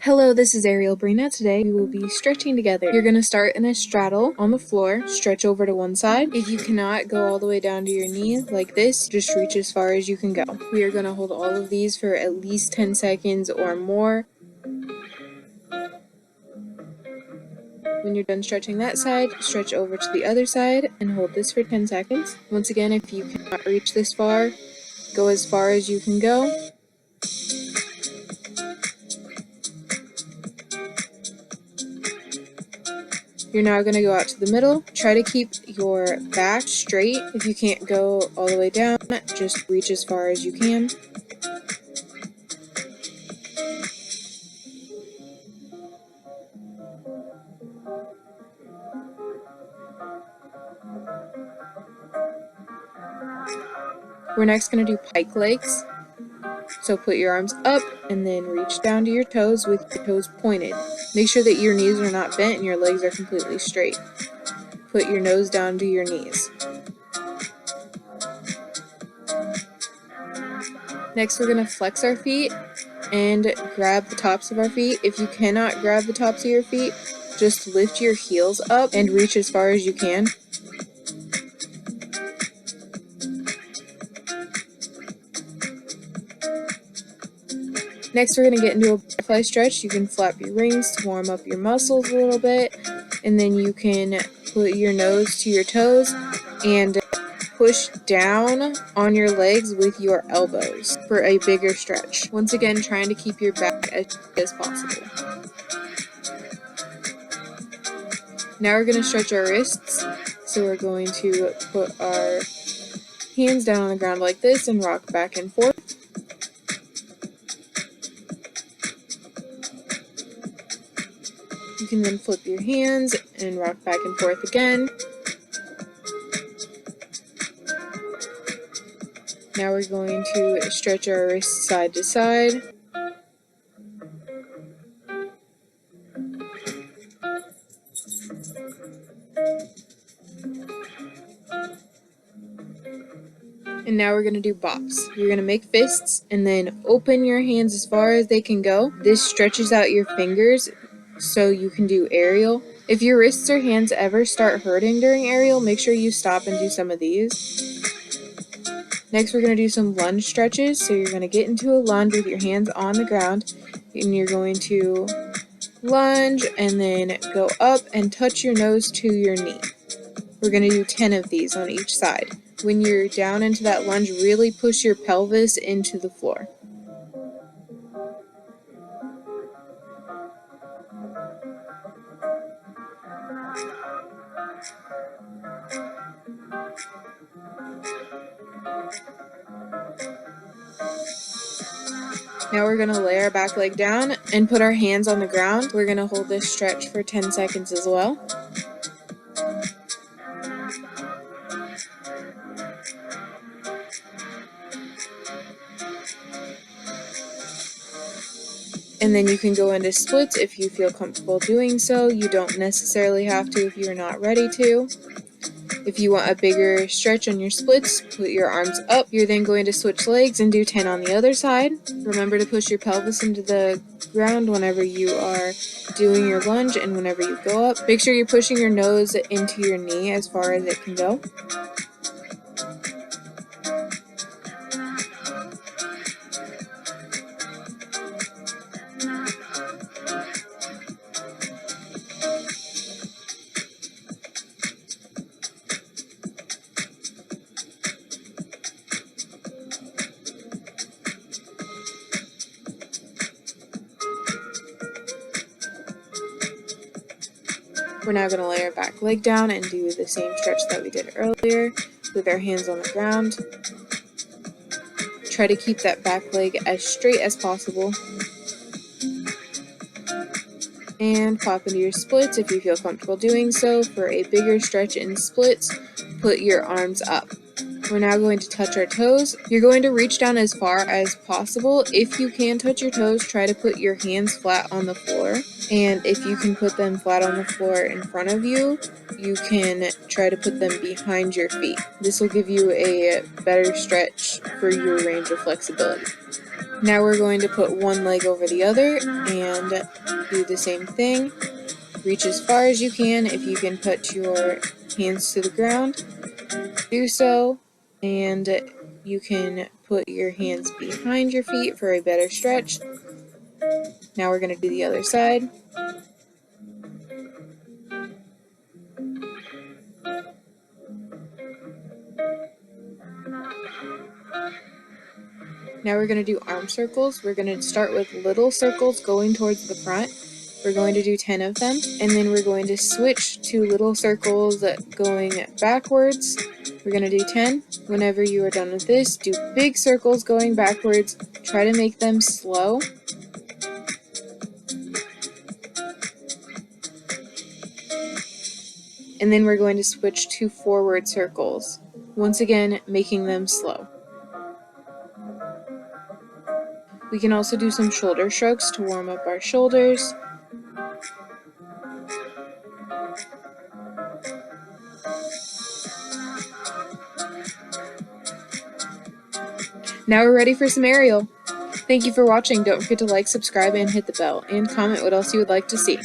Hello, this is Ariel Brina. Today we will be stretching together. You're going to start in a straddle on the floor, stretch over to one side. If you cannot go all the way down to your knee like this, just reach as far as you can go. We are going to hold all of these for at least 10 seconds or more. When you're done stretching that side, stretch over to the other side and hold this for 10 seconds. Once again, if you cannot reach this far, go as far as you can go. You're now going to go out to the middle. Try to keep your back straight. If you can't go all the way down, just reach as far as you can. We're next going to do pike legs. So put your arms up and then reach down to your toes with your toes pointed. Make sure that your knees are not bent and your legs are completely straight. Put your nose down to your knees. Next, we're going to flex our feet and grab the tops of our feet. If you cannot grab the tops of your feet, just lift your heels up and reach as far as you can. Next, we're going to get into a butterfly stretch. You can flap your wings to warm up your muscles a little bit, and then you can put your nose to your toes and push down on your legs with your elbows for a bigger stretch. Once again, trying to keep your back as straight as possible. Now we're going to stretch our wrists. So we're going to put our hands down on the ground like this and rock back and forth. You can then flip your hands and rock back and forth again. Now we're going to stretch our wrists side to side. And now we're going to do bops. You're going to make fists and then open your hands as far as they can go. This stretches out your fingers so you can do aerial. If your wrists or hands ever start hurting during aerial, make sure you stop and do some of these. Next, we're going to do some lunge stretches. So you're going to get into a lunge with your hands on the ground, and you're going to lunge and then go up and touch your nose to your knee. We're going to do 10 of these on each side. When you're down into that lunge, really push your pelvis into the floor. Now we're going to lay our back leg down and put our hands on the ground. We're going to hold this stretch for 10 seconds as well. And then you can go into splits if you feel comfortable doing so. You don't necessarily have to if you're not ready to. If you want a bigger stretch on your splits, put your arms up. You're then going to switch legs and do 10 on the other side. Remember to push your pelvis into the ground whenever you are doing your lunge and whenever you go up. Make sure you're pushing your nose into your knee as far as it can go. We're now going to lay our back leg down and do the same stretch that we did earlier with our hands on the ground. Try to keep that back leg as straight as possible. And pop into your splits if you feel comfortable doing so. For a bigger stretch in splits, put your arms up. We're now going to touch our toes. You're going to reach down as far as possible. If you can touch your toes, try to put your hands flat on the floor. And if you can put them flat on the floor in front of you, you can try to put them behind your feet. This will give you a better stretch for your range of flexibility. Now we're going to put one leg over the other and do the same thing. Reach as far as you can. If you can put your hands to the ground, do so, and you can put your hands behind your feet for a better stretch. Now we're going to do the other side. Now we're going to do arm circles. We're going to start with little circles going towards the front. We're going to do 10 of them, and then we're going to switch to little circles going backwards. We're going to do 10. Whenever you are done with this, do big circles going backwards. Try to make them slow. And then we're going to switch to forward circles. Once again, making them slow. We can also do some shoulder strokes to warm up our shoulders. Now we're ready for some aerial. Thank you for watching. Don't forget to like, subscribe, and hit the bell, and comment what else you would like to see.